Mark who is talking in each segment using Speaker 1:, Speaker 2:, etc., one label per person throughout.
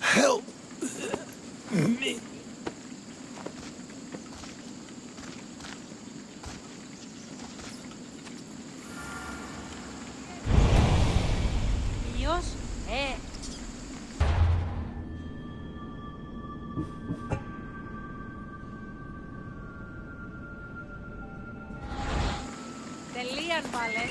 Speaker 1: Help me.
Speaker 2: Dios, Τελείαν πάλι.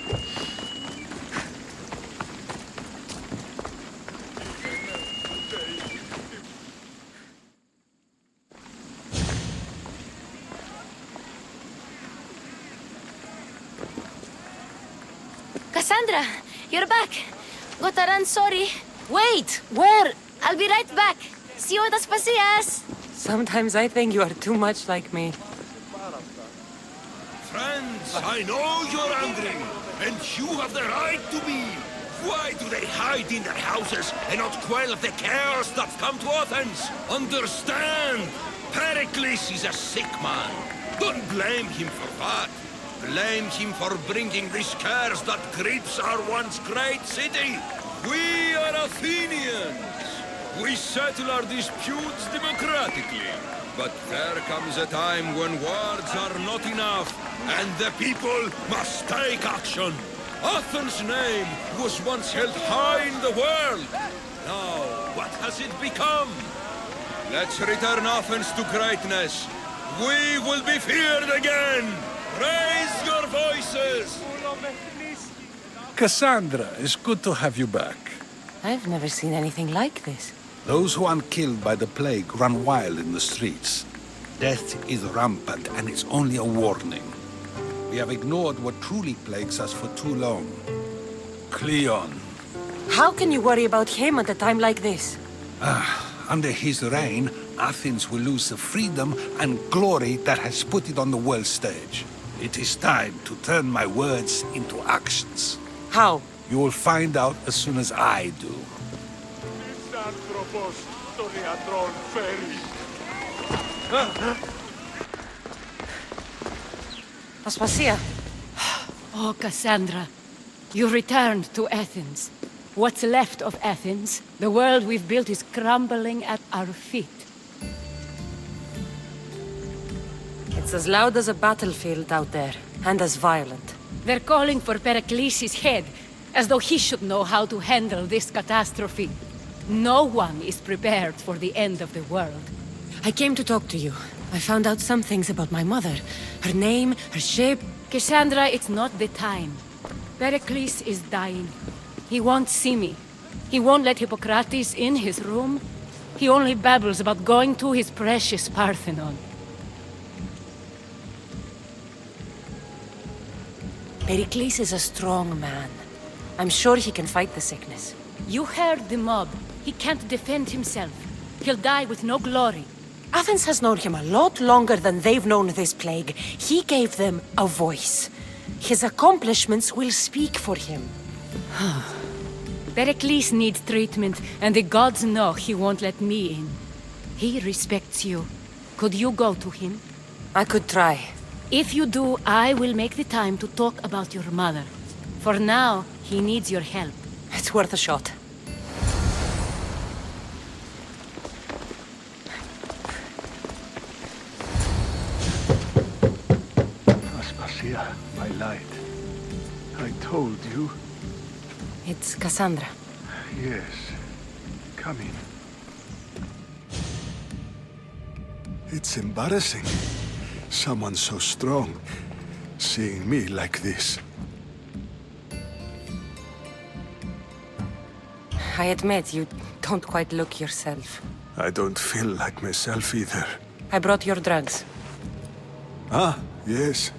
Speaker 3: Kassandra, you're back. Gotta run, sorry. Wait, where? I'll be right back. See you at the Spasias.
Speaker 4: Sometimes I think you are too much like me.
Speaker 1: Friends, I know you're angry, and you have the right to be. Why do they hide in their houses and not quell the chaos that's come to Athens? Understand, Pericles is a sick man. Don't blame him for that. Blame him for bringing this curse that grips our once great city. We are Athenians. We settle our disputes democratically. But there comes a time when words are not enough, and the people must take action. Athens' name was once held high in the world. Now, what has it become? Let's return Athens to greatness. We will be feared again. Raise your voices!
Speaker 5: Kassandra, it's good to have you back.
Speaker 4: I've never seen anything like this.
Speaker 5: Those who aren't killed by the plague run wild in the streets. Death is rampant, and it's only a warning. We have ignored what truly plagues us for too long. Cleon.
Speaker 4: How can you worry about him at a time like this?
Speaker 5: Under his reign, Athens will lose the freedom and glory that has put it on the world stage. It is time to turn my words into actions.
Speaker 4: How?
Speaker 5: You will find out as soon as I do.
Speaker 4: Aspasia.
Speaker 2: Oh, Kassandra, you returned to Athens. What's left of Athens, the world we've built is crumbling at our feet.
Speaker 4: It's as loud as a battlefield out there, and as violent.
Speaker 2: They're calling for Pericles' head, as though he should know how to handle this catastrophe. No one is prepared for the end of the world.
Speaker 4: I came to talk to you. I found out some things about my mother. Her name, her shape.
Speaker 2: Kassandra, it's not the time. Pericles is dying. He won't see me. He won't let Hippocrates in his room. He only babbles about going to his precious Parthenon.
Speaker 4: Pericles is a strong man. I'm sure he can fight the sickness.
Speaker 2: You heard the mob. He can't defend himself. He'll die with no glory.
Speaker 4: Athens has known him a lot longer than they've known this plague. He gave them a voice. His accomplishments will speak for him.
Speaker 2: Pericles needs treatment, and the gods know he won't let me in. He respects you. Could you go to him?
Speaker 4: I could try.
Speaker 2: If you do, I will make the time to talk about your mother. For now, he needs your help.
Speaker 4: It's worth a shot.
Speaker 6: Aspasia, my light. I told you.
Speaker 4: It's Kassandra.
Speaker 6: Yes. Come in. It's embarrassing. Someone so strong, seeing me like this.
Speaker 4: I admit, you don't quite look yourself.
Speaker 6: I don't feel like myself either.
Speaker 4: I brought your drugs.
Speaker 6: Ah, yes.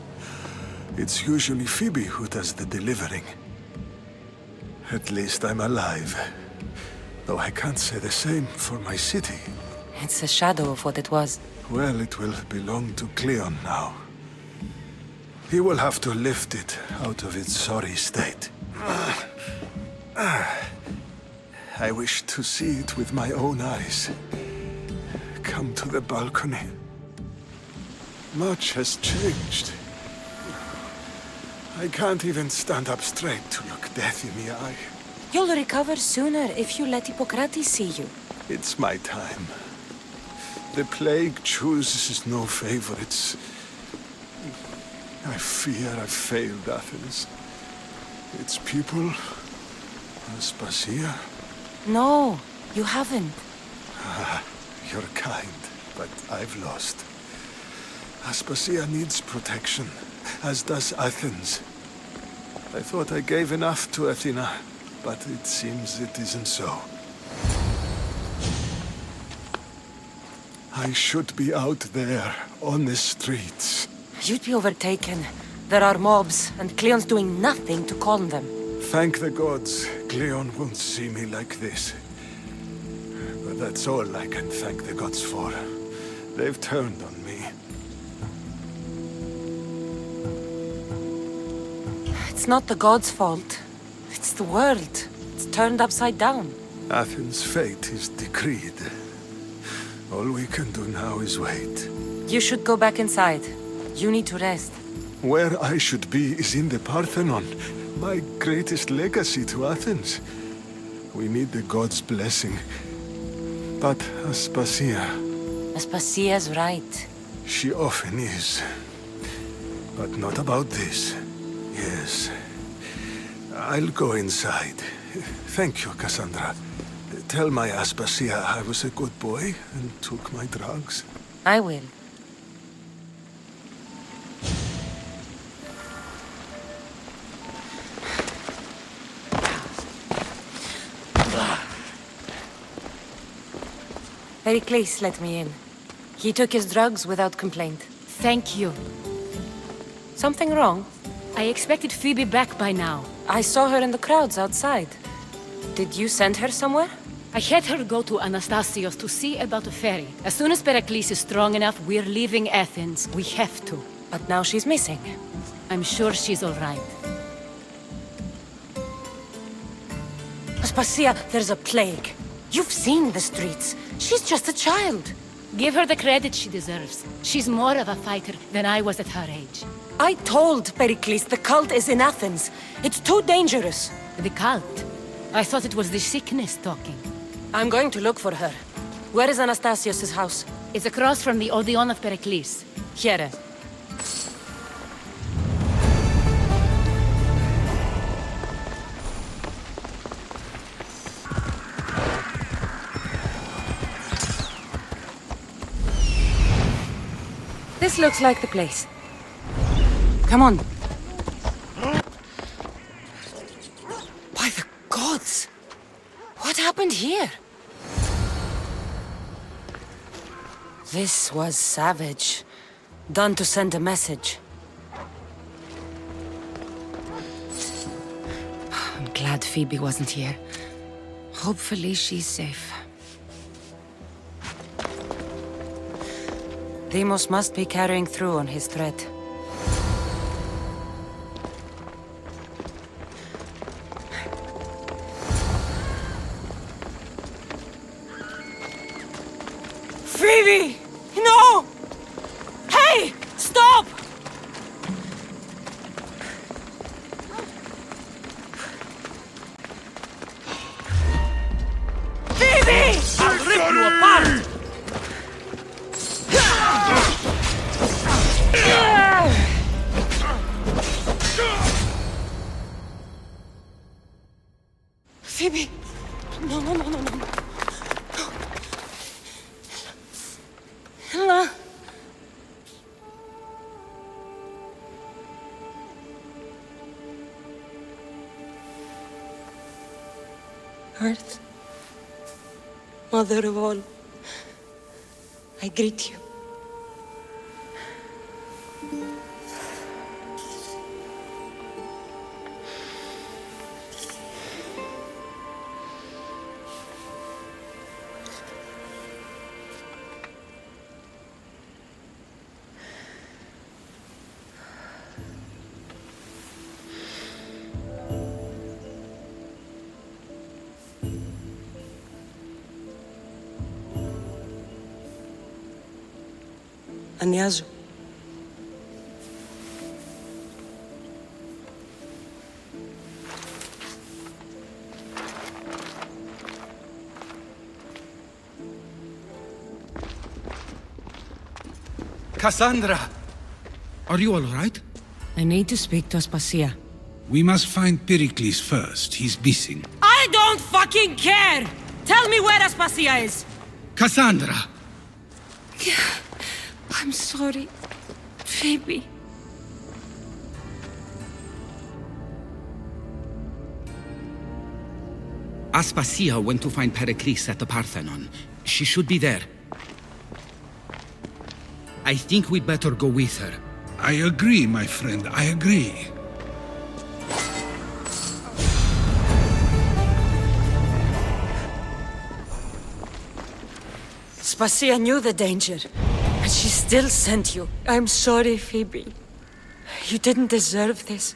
Speaker 6: It's usually Phoebe who does the delivering. At least I'm alive. Though I can't say the same for my city.
Speaker 4: It's a shadow of what it was.
Speaker 6: Well, it will belong to Cleon now. He will have to lift it out of its sorry state. I wish to see it with my own eyes. Come to the balcony. Much has changed. I can't even stand up straight to look death in the eye.
Speaker 4: You'll recover sooner if you let Hippocrates see you.
Speaker 6: It's my time. The plague chooses no favorites. I fear I've failed Athens. Its people, Aspasia.
Speaker 4: No, you haven't.
Speaker 6: You're kind, but I've lost. Aspasia needs protection, as does Athens. I thought I gave enough to Athena, but it seems it isn't so. I should be out there, on the streets.
Speaker 4: You'd be overtaken. There are mobs, and Cleon's doing nothing to calm them.
Speaker 6: Thank the gods, Cleon won't see me like this. But that's all I can thank the gods for. They've turned on me.
Speaker 4: It's not the gods' fault. It's the world. It's turned upside down.
Speaker 6: Athens' fate is decreed. All we can do now is wait.
Speaker 4: You should go back inside. You need to rest.
Speaker 6: Where I should be is in the Parthenon, my greatest legacy to Athens. We need the gods' blessing. But Aspasia...
Speaker 4: Aspasia's right.
Speaker 6: She often is. But not about this. Yes. I'll go inside. Thank you, Kassandra. Tell my Aspasia I was a good boy and took my drugs.
Speaker 4: I will. Pericles let me in. He took his drugs without complaint.
Speaker 2: Thank you.
Speaker 4: Something wrong?
Speaker 2: I expected Phoebe back by now.
Speaker 4: I saw her in the crowds outside. Did you send her somewhere?
Speaker 2: I had her go to Anastasio's to see about a ferry. As soon as Pericles is strong enough, we're leaving Athens. We have to.
Speaker 4: But now she's missing.
Speaker 2: I'm sure she's all right.
Speaker 4: Aspasia, there's a plague. You've seen the streets. She's just a child.
Speaker 2: Give her the credit she deserves. She's more of a fighter than I was at her age.
Speaker 4: I told Pericles the cult is in Athens. It's too dangerous.
Speaker 2: The cult? I thought it was the sickness talking.
Speaker 4: I'm going to look for her. Where is Anastasios' house?
Speaker 2: It's across from the Odeon of Pericles.
Speaker 4: Here. This looks like the place. Come on. By the gods! What happened here? This was savage. Done to send a message. I'm glad Phoebe wasn't here. Hopefully she's safe. Deimos must be carrying through on his threat. Phoebe! No! Hey! Stop! Phoebe! I'll rip you apart! Phoebe! No, no, no, no, no. Ella! Earth, Mother of all, I greet you. Aniazu.
Speaker 5: Kassandra! Are you all right?
Speaker 4: I need to speak to Aspasia.
Speaker 5: We must find Pericles first. He's missing.
Speaker 4: I don't fucking care! Tell me where Aspasia is!
Speaker 5: Kassandra!
Speaker 4: I'm sorry, Phoebe.
Speaker 7: Aspasia went to find Pericles at the Parthenon. She should be there. I think we'd better go with her.
Speaker 5: I agree, my friend. I agree.
Speaker 4: Aspasia knew the danger, and she still sent you. I'm sorry, Phoebe. You didn't deserve this.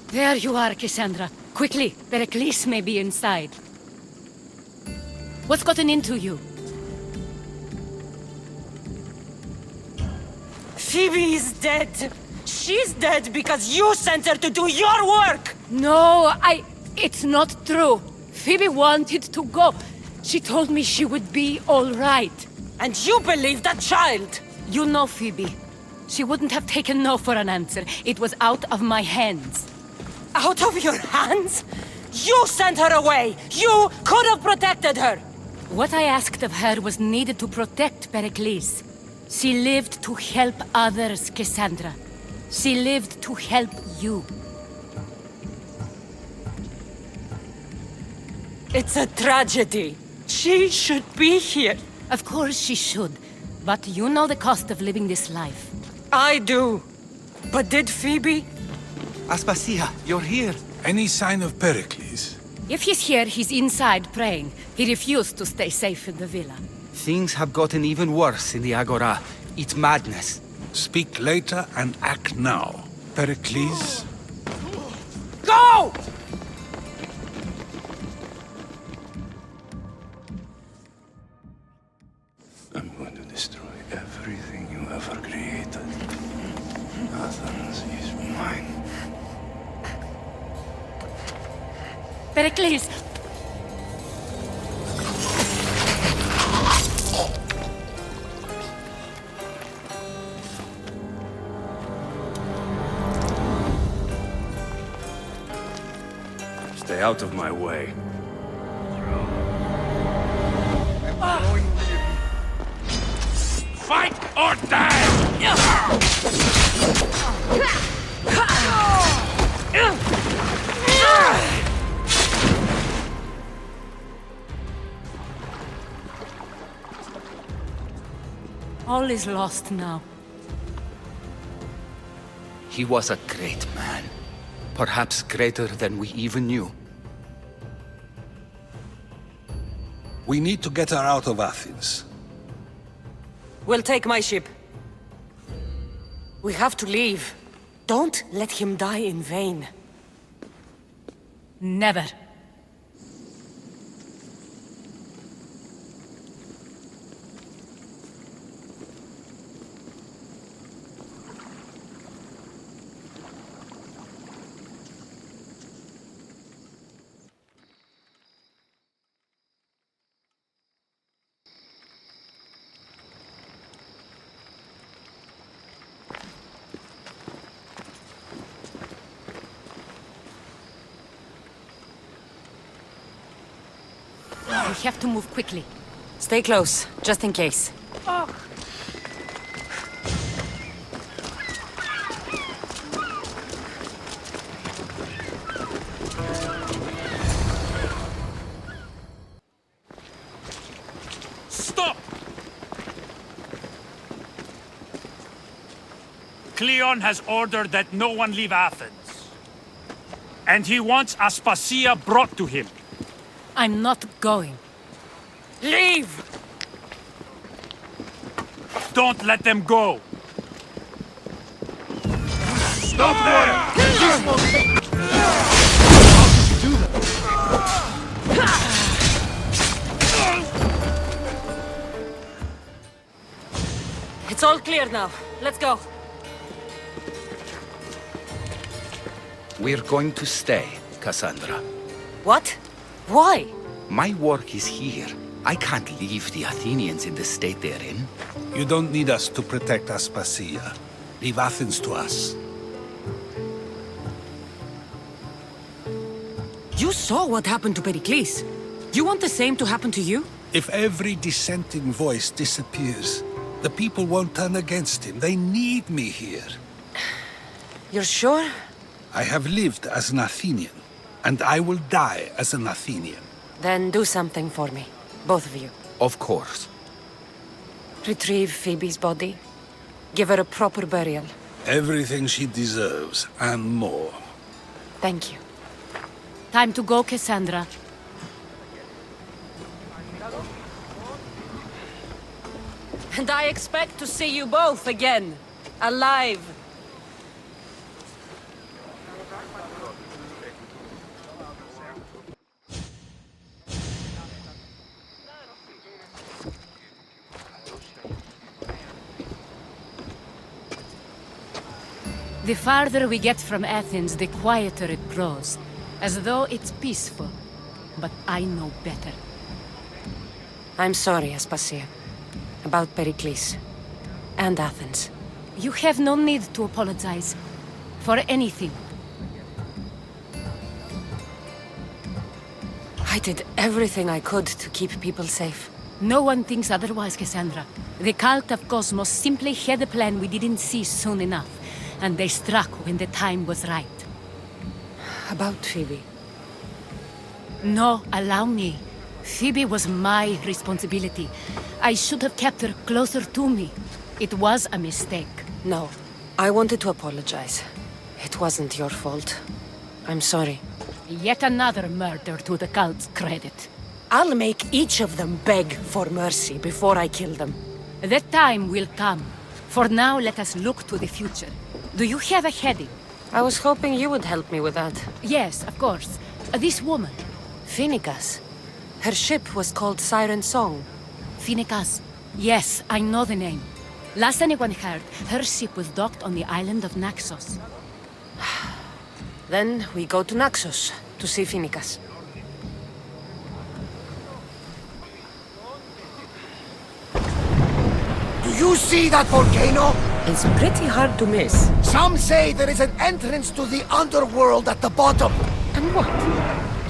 Speaker 2: There you are, Kassandra. Quickly, Pericles may be inside. What's gotten into you?
Speaker 4: Phoebe is dead. She's dead because you sent her to do your work!
Speaker 2: No, it's not true. Phoebe wanted to go. She told me she would be all right.
Speaker 4: And you believe that child!
Speaker 2: You know Phoebe. She wouldn't have taken no for an answer. It was out of my hands.
Speaker 4: Out of your hands? You sent her away! You could have protected her!
Speaker 2: What I asked of her was needed to protect Pericles. She lived to help others, Kassandra. She lived to help you.
Speaker 4: It's a tragedy. She should be here.
Speaker 2: Of course she should. But you know the cost of living this life.
Speaker 4: I do. But did Phoebe?
Speaker 7: Aspasia, you're here.
Speaker 5: Any sign of Pericles?
Speaker 2: If he's here, he's inside praying. He refused to stay safe in the villa.
Speaker 7: Things have gotten even worse in the Agora. It's madness.
Speaker 5: Speak later and act now. Pericles?
Speaker 4: Go!
Speaker 6: I'm going to destroy everything you ever created. Athens is mine.
Speaker 2: Pericles!
Speaker 6: Stay out of my way.
Speaker 1: Fight or die!
Speaker 2: All is lost now.
Speaker 7: He was a great man. Perhaps greater than we even knew.
Speaker 5: We need to get her out of Athens.
Speaker 4: We'll take my ship. We have to leave. Don't let him die in vain.
Speaker 2: Never. We have to move quickly.
Speaker 4: Stay close, just in case.
Speaker 1: Stop! Cleon has ordered that no one leave Athens. And he wants Aspasia brought to him.
Speaker 2: I'm not going.
Speaker 4: Leave!
Speaker 1: Don't let them go! Stop there!
Speaker 4: It's all clear now. Let's go.
Speaker 7: We're going to stay, Kassandra.
Speaker 4: What? Why?
Speaker 7: My work is here. I can't leave the Athenians in the state they're in.
Speaker 5: You don't need us to protect Aspasia. Leave Athens to us.
Speaker 4: You saw what happened to Pericles. You want the same to happen to you?
Speaker 5: If every dissenting voice disappears, the people won't turn against him. They need me here.
Speaker 4: You're sure?
Speaker 5: I have lived as an Athenian, and I will die as an Athenian.
Speaker 4: Then do something for me. Both of you.
Speaker 7: Of course.
Speaker 4: Retrieve Phoebe's body. Give her a proper burial.
Speaker 5: Everything she deserves, and more.
Speaker 4: Thank you.
Speaker 2: Time to go, Kassandra.
Speaker 4: And I expect to see you both again. Alive.
Speaker 2: The farther we get from Athens, the quieter it grows. As though it's peaceful. But I know better.
Speaker 4: I'm sorry, Aspasia. About Pericles. And Athens.
Speaker 2: You have no need to apologize. For anything.
Speaker 4: I did everything I could to keep people safe.
Speaker 2: No one thinks otherwise, Kassandra. The cult of Cosmos simply had a plan we didn't see soon enough. And they struck when the time was right.
Speaker 4: About Phoebe.
Speaker 2: No, allow me. Phoebe was my responsibility. I should have kept her closer to me. It was a mistake.
Speaker 4: No. I wanted to apologize. It wasn't your fault. I'm sorry.
Speaker 2: Yet another murder to the cult's credit.
Speaker 4: I'll make each of them beg for mercy before I kill them.
Speaker 2: That time will come. For now, let us look to the future. Do you have a heading?
Speaker 4: I was hoping you would help me with that.
Speaker 2: Yes, of course. This woman.
Speaker 4: Phoenicas. Her ship was called Siren Song.
Speaker 2: Phoenicas. Yes, I know the name. Last anyone heard, her ship was docked on the island of Naxos.
Speaker 4: Then we go to Naxos to see Phoenicas.
Speaker 8: Do you see that volcano?
Speaker 4: It's pretty hard to miss.
Speaker 8: Some say there is an entrance to the underworld at the bottom.
Speaker 4: And what?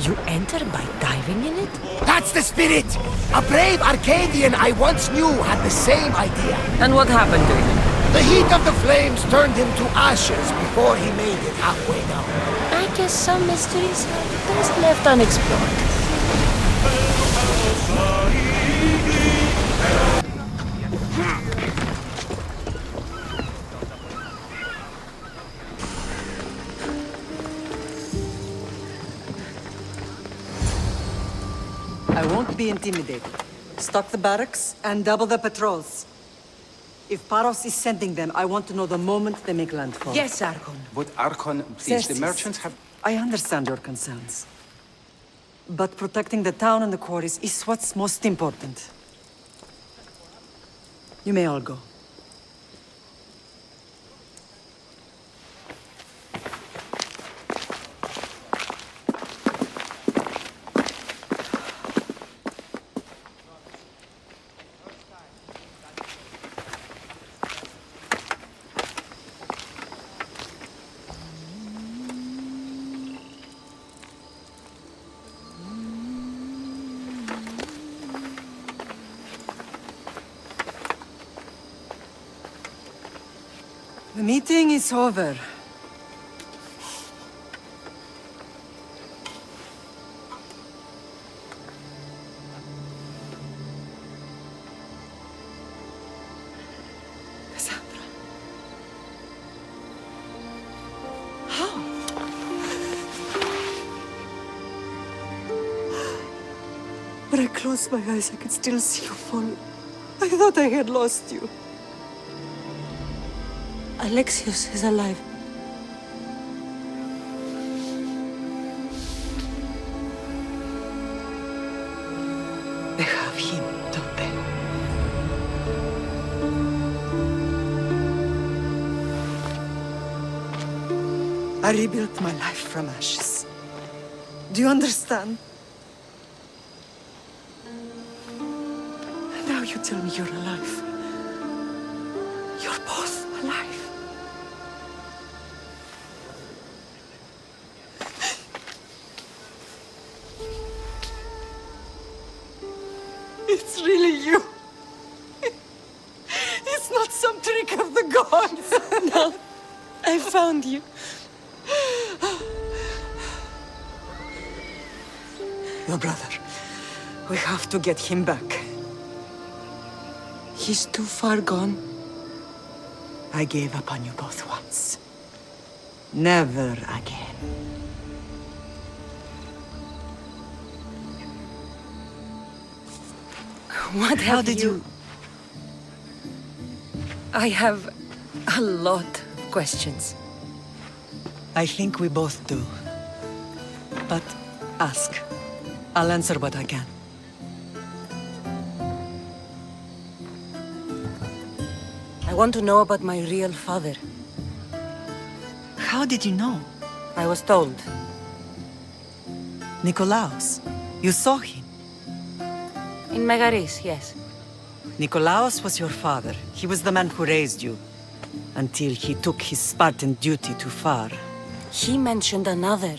Speaker 4: You enter by diving in it?
Speaker 8: That's the spirit! A brave Arcadian I once knew had the same idea.
Speaker 4: And what happened to him?
Speaker 8: The heat of the flames turned him to ashes before he made it halfway down.
Speaker 3: I guess some mysteries are best left unexplored.
Speaker 9: I won't be intimidated. Stock the barracks and double the patrols. If Paros is sending them, I want to know the moment they make landfall.
Speaker 4: Yes, Archon.
Speaker 7: But Archon, please, the
Speaker 9: Xerxes,
Speaker 7: merchants have...
Speaker 9: I understand your concerns. But protecting the town and the quarries is what's most important. You may all go. The meeting is over. Kassandra. How? When I closed my eyes, I could still see you fall. I thought I had lost you. Alexios is alive. I rebuilt my life from ashes. Do you understand? Now you tell me you're alive. You're both alive. It's really you. It's not some trick of the gods.
Speaker 4: No, I found you.
Speaker 9: Your brother. We have to get him back. He's too far gone. I gave up on you both once. Never again.
Speaker 4: What
Speaker 9: How
Speaker 4: have
Speaker 9: did you...
Speaker 4: I have a lot of questions.
Speaker 9: I think we both do. But ask. I'll answer what I can.
Speaker 4: I want to know about my real father.
Speaker 9: How did you know?
Speaker 4: I was told.
Speaker 9: Nikolaos. You saw him.
Speaker 4: In Megaris, yes.
Speaker 9: Nikolaos was your father. He was the man who raised you. Until he took his Spartan duty too far.
Speaker 4: He mentioned another.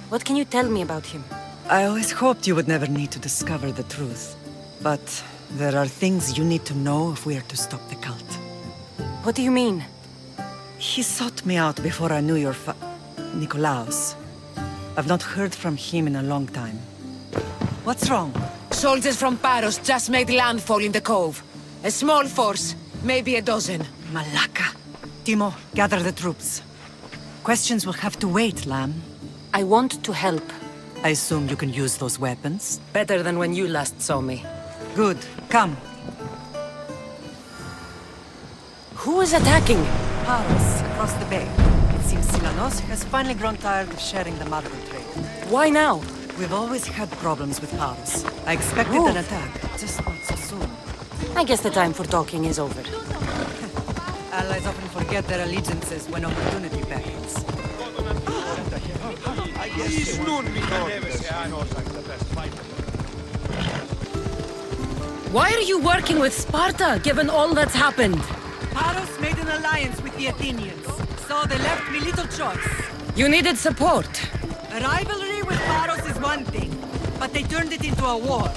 Speaker 4: What can you tell me about him?
Speaker 9: I always hoped you would never need to discover the truth. But there are things you need to know if we are to stop the cult.
Speaker 4: What do you mean?
Speaker 9: He sought me out before I knew your Nikolaos. I've not heard from him in a long time. What's wrong?
Speaker 4: Soldiers from Paros just made landfall in the cove. A small force, maybe a dozen.
Speaker 9: Malaka. Timo, gather the troops. Questions will have to wait, Lamb.
Speaker 4: I want to help.
Speaker 9: I assume you can use those weapons?
Speaker 4: Better than when you last saw me.
Speaker 9: Good. Come.
Speaker 4: Who is attacking?
Speaker 9: Paros, across the bay. It seems Silanos has finally grown tired of sharing the marble trade.
Speaker 4: Why now?
Speaker 9: We've always had problems with Paros. I expected an attack, just not so soon.
Speaker 4: I guess the time for talking is over.
Speaker 9: Allies often forget their allegiances when opportunity beckons.
Speaker 4: Why are you working with Sparta, given all that's happened?
Speaker 9: Paros made an alliance with the Athenians, so they left me little choice.
Speaker 4: You needed support.
Speaker 9: A rivalry with Paros is one thing, but they turned it into a war.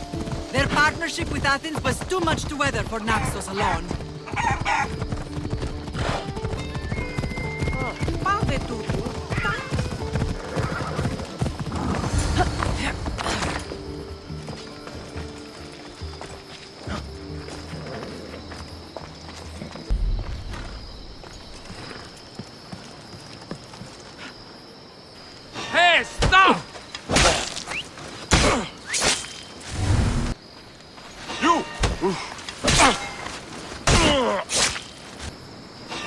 Speaker 9: Their partnership with Athens was too much to weather for Naxos alone.
Speaker 1: Hey, stop! You!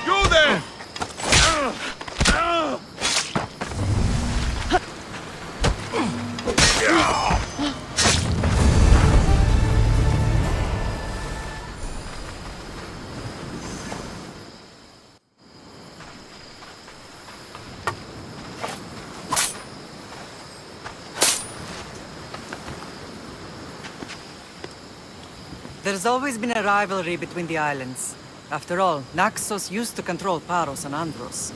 Speaker 1: You there!
Speaker 9: There's always been a rivalry between the islands. After all, Naxos used to control Paros and Andros.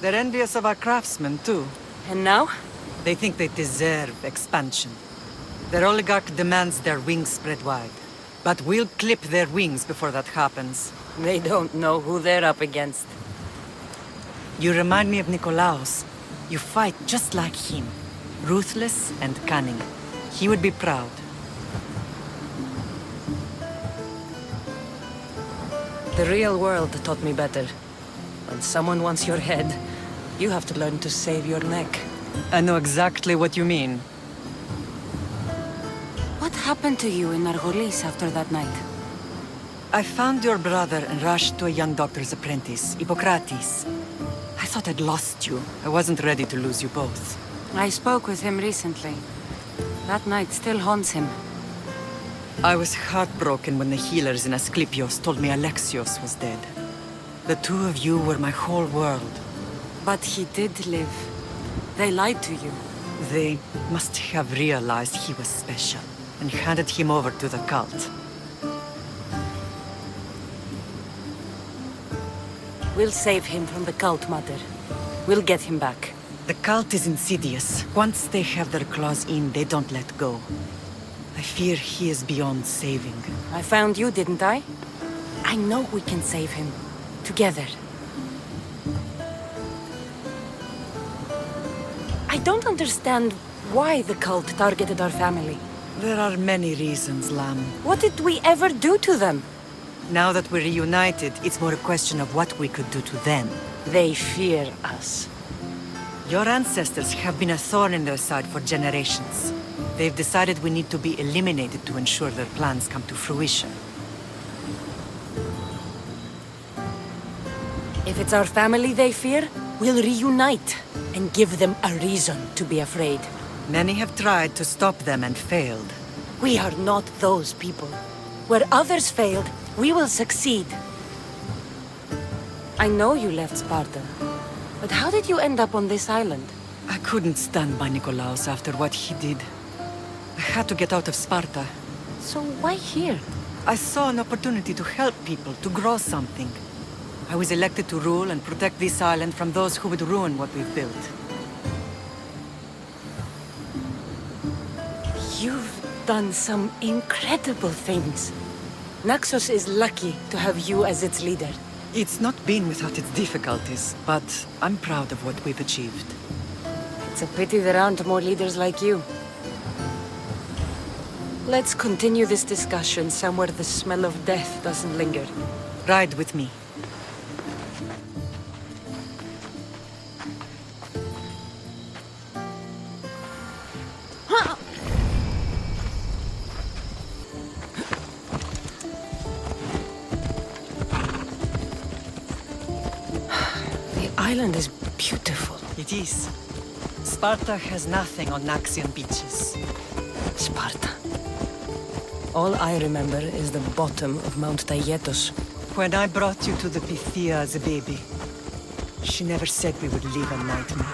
Speaker 9: They're envious of our craftsmen, too.
Speaker 4: And now?
Speaker 9: They think they deserve expansion. Their oligarch demands their wings spread wide. But we'll clip their wings before that happens.
Speaker 4: They don't know who they're up against.
Speaker 9: You remind me of Nikolaos. You fight just like him. Ruthless and cunning. He would be proud.
Speaker 4: The real world taught me better. When someone wants your head, you have to learn to save your neck.
Speaker 9: I know exactly what you mean.
Speaker 4: What happened to you in Argolis after that night?
Speaker 9: I found your brother and rushed to a young doctor's apprentice, Hippocrates. I thought I'd lost you. I wasn't ready to lose you both.
Speaker 4: I spoke with him recently. That night still haunts him.
Speaker 9: I was heartbroken when the healers in Asclepios told me Alexios was dead. The two of you were my whole world.
Speaker 4: But he did live. They lied to you.
Speaker 9: They must have realized he was special and handed him over to the cult.
Speaker 4: We'll save him from the cult, Mother. We'll get him back.
Speaker 9: The cult is insidious. Once they have their claws in, they don't let go. I fear he is beyond saving.
Speaker 4: I found you, didn't I? I know we can save him. Together. I don't understand why the cult targeted our family.
Speaker 9: There are many reasons, Lamb.
Speaker 4: What did we ever do to them?
Speaker 9: Now that we're reunited, it's more a question of what we could do to them.
Speaker 4: They fear us.
Speaker 9: Your ancestors have been a thorn in their side for generations. They've decided we need to be eliminated to ensure their plans come to fruition.
Speaker 4: If it's our family they fear, we'll reunite and give them a reason to be afraid.
Speaker 9: Many have tried to stop them and failed.
Speaker 4: We are not those people. Where others failed, we will succeed. I know you left Sparta, but how did you end up on this island?
Speaker 9: I couldn't stand by Nikolaos after what he did. I had to get out of Sparta.
Speaker 4: So why here?
Speaker 9: I saw an opportunity to help people, to grow something. I was elected to rule and protect this island from those who would ruin what we've built.
Speaker 4: You've done some incredible things. Naxos is lucky to have you as its leader.
Speaker 9: It's not been without its difficulties, but I'm proud of what we've achieved.
Speaker 4: It's a pity there aren't more leaders like you. Let's continue this discussion somewhere the smell of death doesn't linger.
Speaker 9: Ride with me.
Speaker 4: The island is beautiful.
Speaker 9: It is. Sparta has nothing on Naxian beaches.
Speaker 4: Sparta. All I remember is the bottom of Mount Taygetos.
Speaker 9: When I brought you to the Pythia as a baby, she never said we would live a nightmare.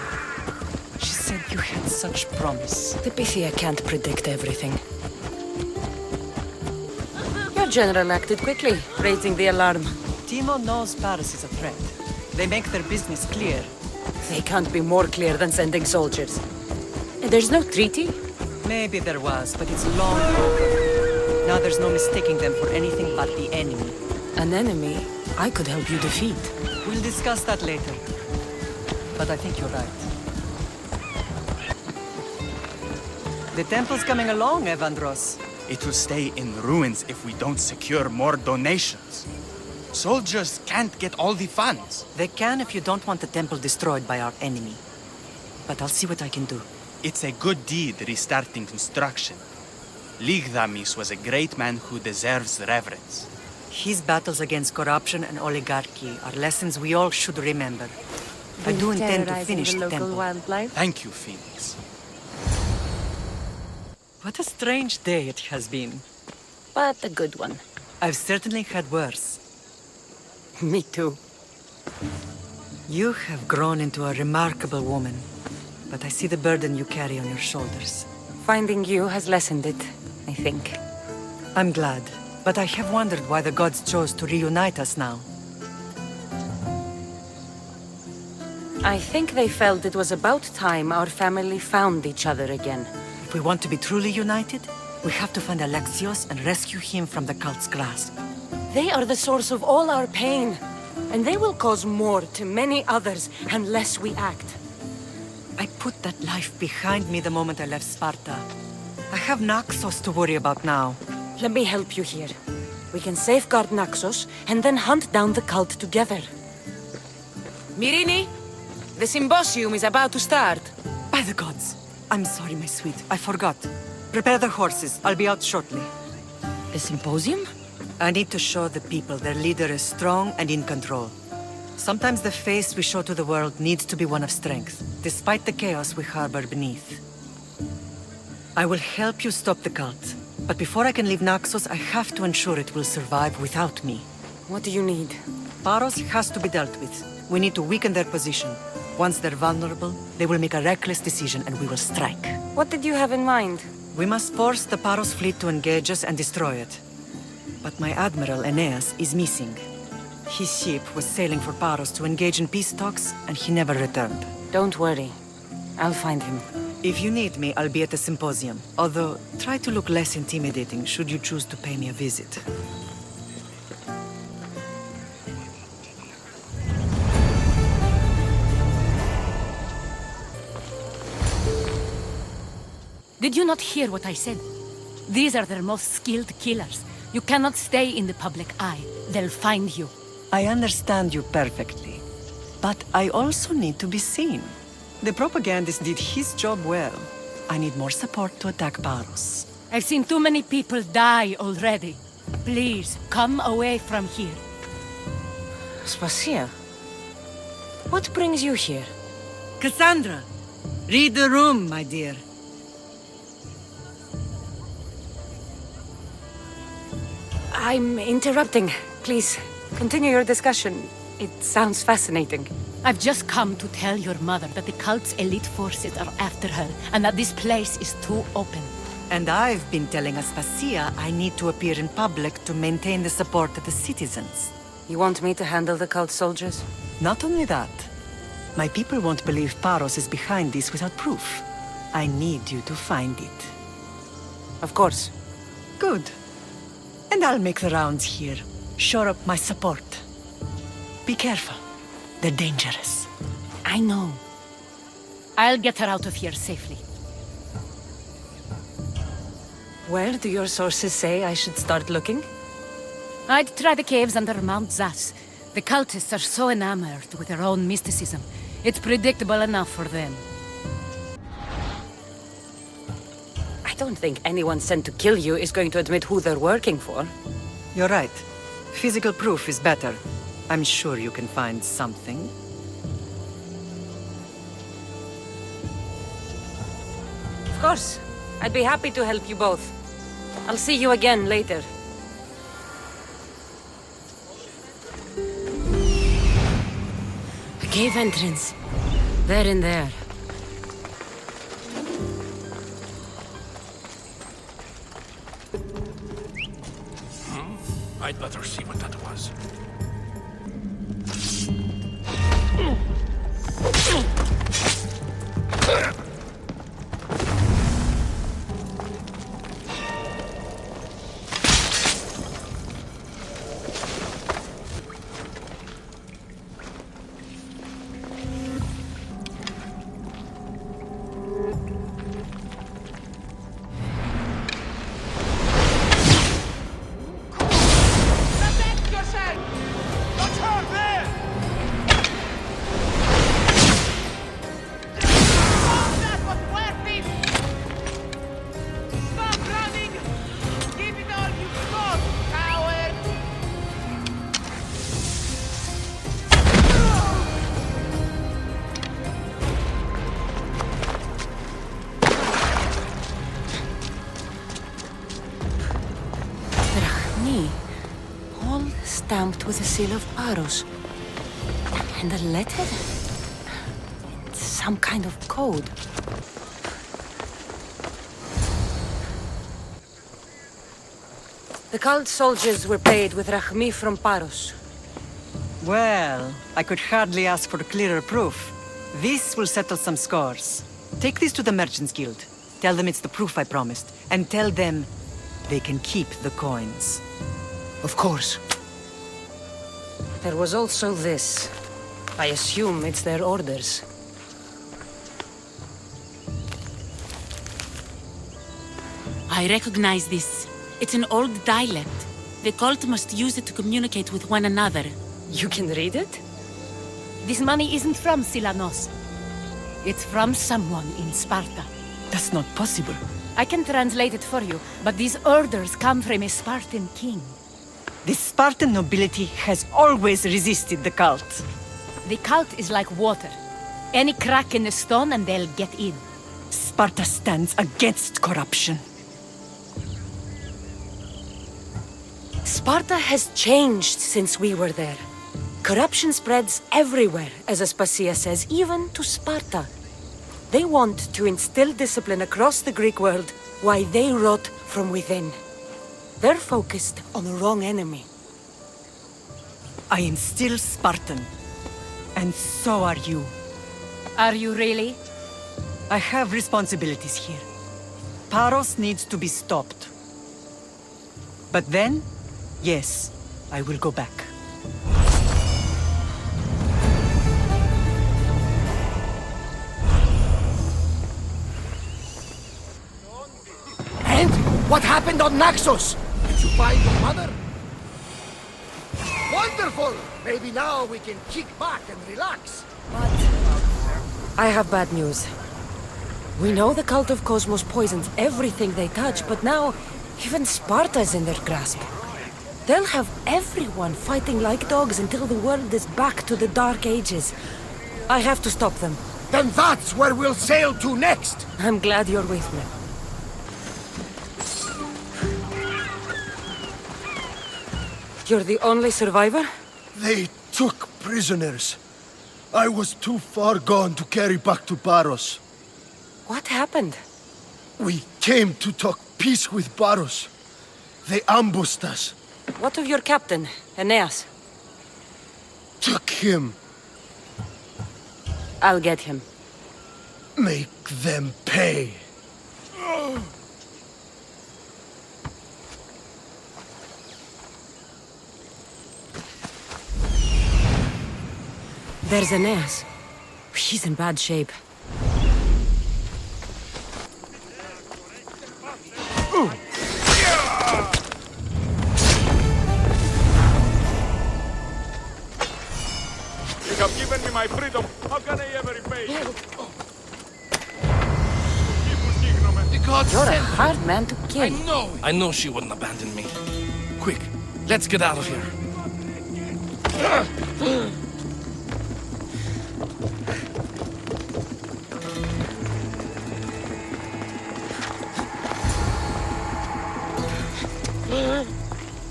Speaker 9: She said you had such promise.
Speaker 4: The Pythia can't predict everything. Your general acted quickly, raising the alarm.
Speaker 9: Timo knows Paris is a threat. They make their business clear.
Speaker 4: They can't be more clear than sending soldiers. There's no treaty?
Speaker 9: Maybe there was, but it's long over. Now there's no mistaking them for anything but the enemy.
Speaker 4: An enemy I could help you defeat.
Speaker 9: We'll discuss that later. But I think you're right. The temple's coming along, Evandros.
Speaker 10: It will stay in ruins if we don't secure more donations. Soldiers can't get all the funds.
Speaker 9: They can if you don't want the temple destroyed by our enemy. But I'll see what I can do.
Speaker 10: It's a good deed restarting construction. Ligdamis was a great man who deserves reverence.
Speaker 9: His battles against corruption and oligarchy are lessons we all should remember. I do intend to finish the temple.
Speaker 4: Wildlife.
Speaker 10: Thank you, Phoenix.
Speaker 9: What a strange day it has been.
Speaker 4: But a good one.
Speaker 9: I've certainly had worse.
Speaker 4: Me too.
Speaker 9: You have grown into a remarkable woman, but I see the burden you carry on your shoulders.
Speaker 4: Finding you has lessened it, I think.
Speaker 9: I'm glad, but I have wondered why the gods chose to reunite us now.
Speaker 4: I think they felt it was about time our family found each other again.
Speaker 9: If we want to be truly united, we have to find Alexios and rescue him from the cult's grasp.
Speaker 4: They are the source of all our pain, and they will cause more to many others unless we act.
Speaker 9: I put that life behind me the moment I left Sparta. I have Naxos to worry about now.
Speaker 4: Let me help you here. We can safeguard Naxos and then hunt down the cult together. Myrrine, the symposium is about to start.
Speaker 9: By the gods! I'm sorry, my sweet. I forgot. Prepare the horses. I'll be out shortly.
Speaker 4: A symposium?
Speaker 9: I need to show the people their leader is strong and in control. Sometimes the face we show to the world needs to be one of strength, despite the chaos we harbor beneath. I will help you stop the cult, but before I can leave Naxos, I have to ensure it will survive without me.
Speaker 4: What do you need?
Speaker 9: Paros has to be dealt with. We need to weaken their position. Once they're vulnerable, they will make a reckless decision and we will strike.
Speaker 4: What did you have in mind?
Speaker 9: We must force the Paros fleet to engage us and destroy it. But my admiral, Aeneas, is missing. His ship was sailing for Paros to engage in peace talks, and he never returned.
Speaker 4: Don't worry. I'll find him.
Speaker 9: If you need me, I'll be at the symposium. Although, try to look less intimidating should you choose to pay me a visit.
Speaker 2: Did you not hear what I said? These are their most skilled killers. You cannot stay in the public eye. They'll find you.
Speaker 9: I understand you perfectly. But I also need to be seen. The propagandist did his job well. I need more support to attack Paros.
Speaker 2: I've seen too many people die already. Please, come away from here.
Speaker 4: Spacia, what brings you here?
Speaker 9: Kassandra! Read the room, my dear.
Speaker 4: I'm interrupting. Please, continue your discussion. It sounds fascinating.
Speaker 2: I've just come to tell your mother that the cult's elite forces are after her, and that this place is too open.
Speaker 9: And I've been telling Aspasia I need to appear in public to maintain the support of the citizens.
Speaker 4: You want me to handle the cult soldiers?
Speaker 9: Not only that, my people won't believe Paros is behind this without proof. I need you to find it.
Speaker 4: Of course.
Speaker 9: Good. And I'll make the rounds here. Shore up my support. Be careful. They're dangerous.
Speaker 2: I know. I'll get her out of here safely.
Speaker 4: Where do your sources say I should start looking?
Speaker 2: I'd try the caves under Mount Zas. The cultists are so enamored with their own mysticism. It's predictable enough for them.
Speaker 4: I don't think anyone sent to kill you is going to admit who they're working for.
Speaker 9: You're right. Physical proof is better. I'm sure you can find something.
Speaker 4: Of course. I'd be happy to help you both. I'll see you again later. A cave entrance. They're in there.
Speaker 1: I'd better see what that was.
Speaker 4: All stamped with the seal of Paros. And a letter? It's some kind of code. The cult soldiers were paid with Rachmi from Paros.
Speaker 9: Well, I could hardly ask for clearer proof. This will settle some scores. Take this to the Merchants Guild. Tell them it's the proof I promised. And tell them they can keep the coins.
Speaker 4: Of course. There was also this. I assume it's their orders.
Speaker 11: I recognize this. It's an old dialect. The cult must use it to communicate with one another.
Speaker 4: You can read it?
Speaker 2: This money isn't from Silanos. It's from someone in Sparta.
Speaker 9: That's not possible.
Speaker 2: I can translate it for you, but these orders come from a Spartan king.
Speaker 9: The Spartan nobility has always resisted the cult.
Speaker 2: The cult is like water. Any crack in the stone and they'll get in.
Speaker 9: Sparta stands against corruption.
Speaker 4: Sparta has changed since we were there. Corruption spreads everywhere, as Aspasia says, even to Sparta. They want to instill discipline across the Greek world, while they rot from within. They're focused on the wrong enemy.
Speaker 9: I am still Spartan. And so are you.
Speaker 2: Are you really?
Speaker 9: I have responsibilities here. Paros needs to be stopped. But then, yes, I will go back.
Speaker 8: And what happened on Naxos? Did you find your mother? Wonderful! Maybe now we can kick back and relax.
Speaker 4: I have bad news. We know the cult of Cosmos poisons everything they touch, but now even Sparta's in their grasp. They'll have everyone fighting like dogs until the world is back to the Dark Ages. I have to stop them.
Speaker 8: Then that's where we'll sail to next!
Speaker 4: I'm glad you're with me. You're the only survivor?
Speaker 6: They took prisoners. I was too far gone to carry back to Paros.
Speaker 4: What happened?
Speaker 6: We came to talk peace with Paros. They ambushed us.
Speaker 4: What of your captain, Aeneas?
Speaker 6: Took him.
Speaker 4: I'll get him.
Speaker 6: Make them pay.
Speaker 4: There's Aeneas. He's in bad shape.
Speaker 12: You have given me my freedom. How can I ever repay you?
Speaker 1: The gods
Speaker 4: You're a
Speaker 1: sent her.
Speaker 4: hard man to kill.
Speaker 1: I know she wouldn't abandon me. Quick, let's get out of here.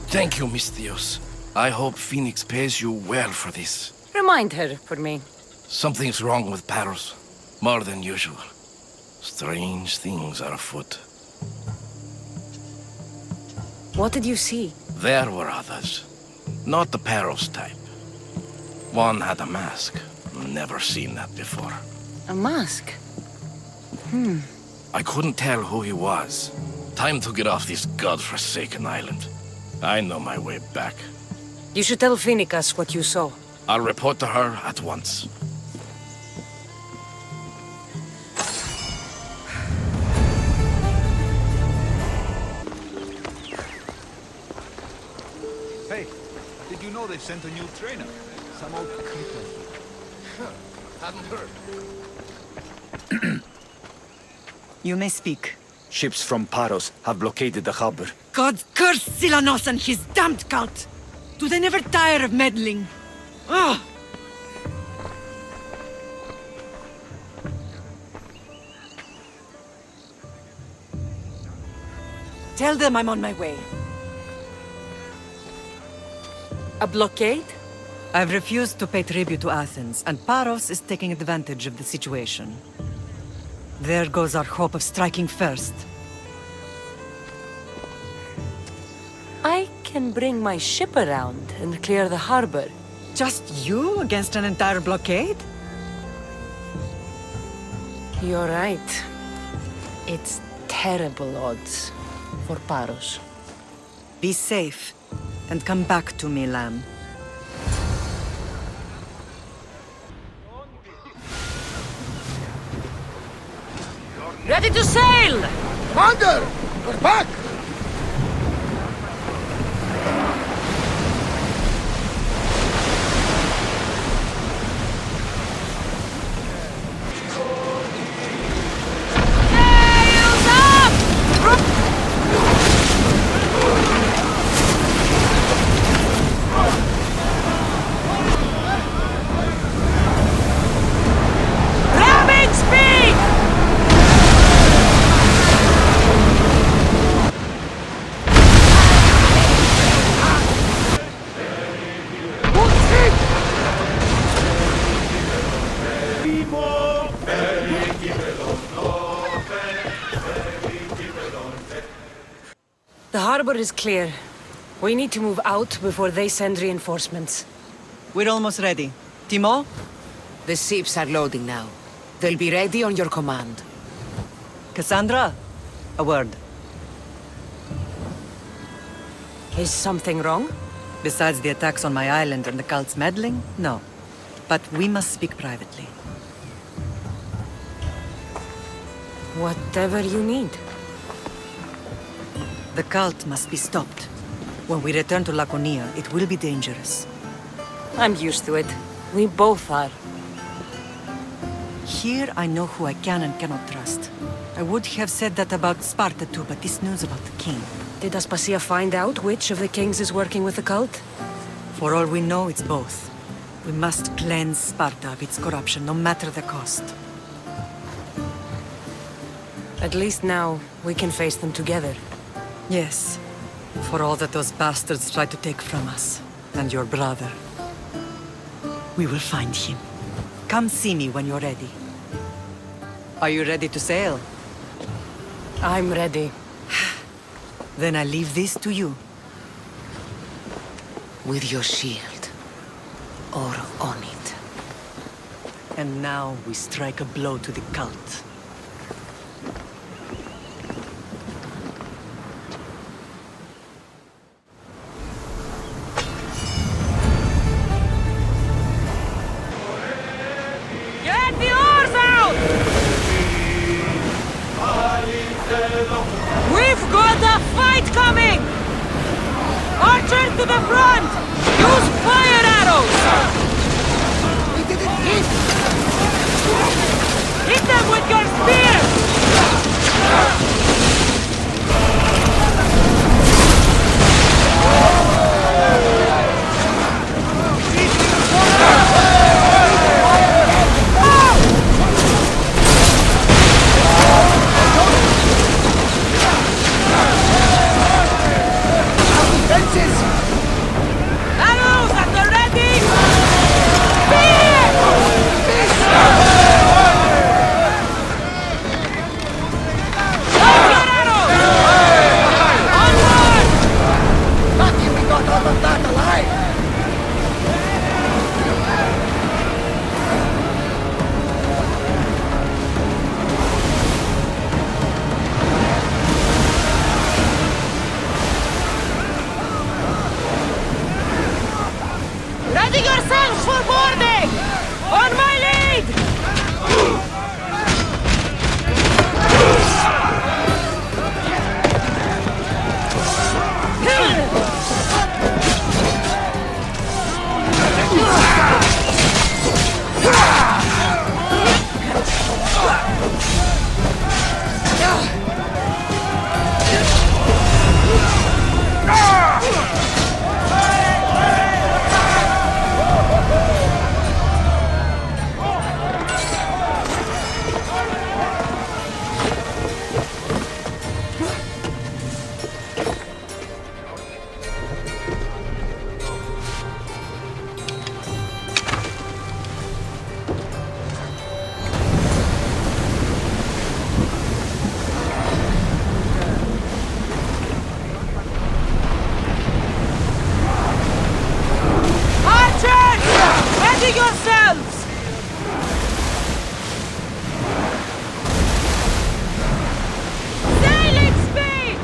Speaker 1: Thank you, Misthios. I hope Phoenix pays you well for this.
Speaker 4: Remind her for me.
Speaker 1: Something's wrong with Paros. More than usual. Strange things are afoot.
Speaker 4: What did you see?
Speaker 1: There were others. Not the Paros type. One had a mask. Never seen that before.
Speaker 4: A mask?
Speaker 1: I couldn't tell who he was. Time to get off this godforsaken island. I know my way back.
Speaker 4: You should tell Phoenicus what you saw.
Speaker 1: I'll report to her at once.
Speaker 5: Hey, did you know they sent a new trainer? Some old creeper.
Speaker 8: Hadn't heard.
Speaker 9: You may speak.
Speaker 13: Ships from Paros have blockaded the harbor.
Speaker 9: God curse Silanos and his damned cult! Do they never tire of meddling? Ugh! Tell them I'm on my way.
Speaker 4: A blockade?
Speaker 9: I've refused to pay tribute to Athens, and Paros is taking advantage of the situation. There goes our hope of striking first.
Speaker 4: I can bring my ship around and clear the harbor.
Speaker 9: Just you against an entire blockade?
Speaker 4: You're right. It's terrible odds for Paros.
Speaker 9: Be safe, and come back to me, lamb.
Speaker 4: Ready to sail!
Speaker 8: Commander! We're back!
Speaker 4: harbor is clear. We need to move out before they send reinforcements.
Speaker 9: We're almost ready. Timo?
Speaker 14: The ships are loading now. They'll be ready on your command.
Speaker 9: Kassandra? A word.
Speaker 4: Is something wrong?
Speaker 9: Besides the attacks on my island and the cult's meddling? No. But we must speak privately.
Speaker 4: Whatever you need.
Speaker 9: The cult must be stopped. When we return to Laconia, it will be dangerous.
Speaker 4: I'm used to it. We both are.
Speaker 9: Here I know who I can and cannot trust. I would have said that about Sparta too, but this news about the king...
Speaker 4: Did Aspasia find out which of the kings is working with the cult?
Speaker 9: For all we know, it's both. We must cleanse Sparta of its corruption, no matter the cost.
Speaker 4: At least now, we can face them together.
Speaker 9: Yes. For all that those bastards tried to take from us. And your brother. We will find him. Come see me when you're ready. Are you ready to sail?
Speaker 4: I'm ready.
Speaker 9: Then I leave this to you.
Speaker 14: With your shield. Or on it.
Speaker 9: And now we strike a blow to the cult.
Speaker 4: Get the oars out! We've got a fight coming! Archer to the front! Use fire arrows!
Speaker 8: We didn't hit!
Speaker 4: Hit them with your spears! Arrows at the ready!
Speaker 8: Lucky we got all of that alive!
Speaker 4: Ready yourselves for boarding! On my lead! Ready yourselves! Sailing speed!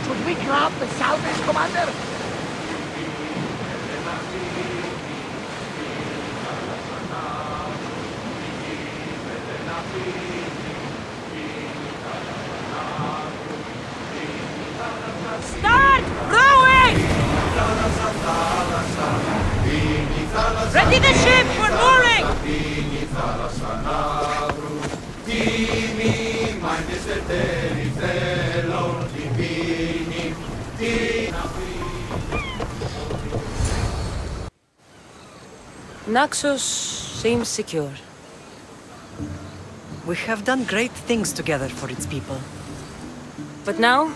Speaker 8: Should we grab the southeast, Commander?
Speaker 4: Start rowing! Naxos seems secure.
Speaker 9: We have done great things together for its people.
Speaker 4: But now,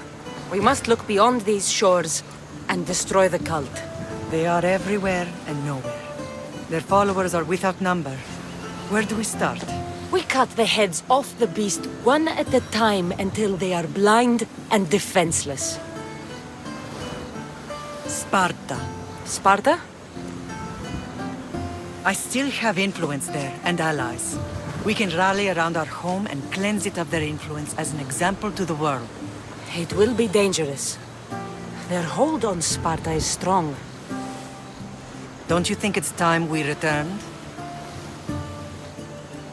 Speaker 4: we must look beyond these shores and destroy the cult.
Speaker 9: They are everywhere and nowhere. Their followers are without number. Where do we start?
Speaker 4: We cut the heads off the beast one at a time until they are blind and defenseless.
Speaker 9: Sparta.
Speaker 4: Sparta?
Speaker 9: I still have influence there, and allies. We can rally around our home and cleanse it of their influence as an example to the world.
Speaker 4: It will be dangerous. Their hold on Sparta is strong.
Speaker 9: Don't you think it's time we returned?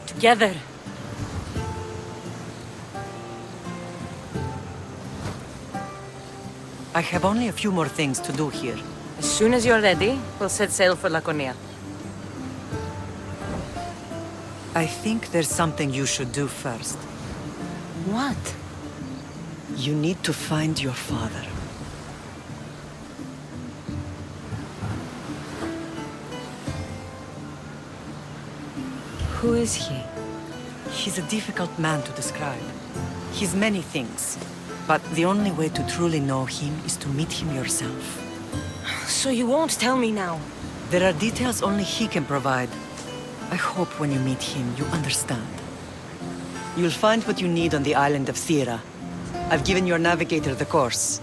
Speaker 4: Together.
Speaker 9: I have only a few more things to do here.
Speaker 4: As soon as you're ready, we'll set sail for Laconia.
Speaker 9: I think there's something you should do first.
Speaker 4: What?
Speaker 9: You need to find your father.
Speaker 4: Who is he?
Speaker 9: He's a difficult man to describe. He's many things, but the only way to truly know him is to meet him yourself.
Speaker 4: So you won't tell me now?
Speaker 9: There are details only he can provide. I hope when you meet him, you understand. You'll find what you need on the island of Thera. I've given your navigator the course.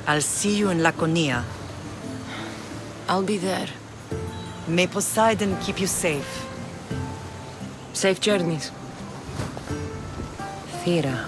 Speaker 9: I'll see you in Laconia.
Speaker 4: I'll be there.
Speaker 9: May Poseidon keep you safe.
Speaker 4: Safe journeys. Thera.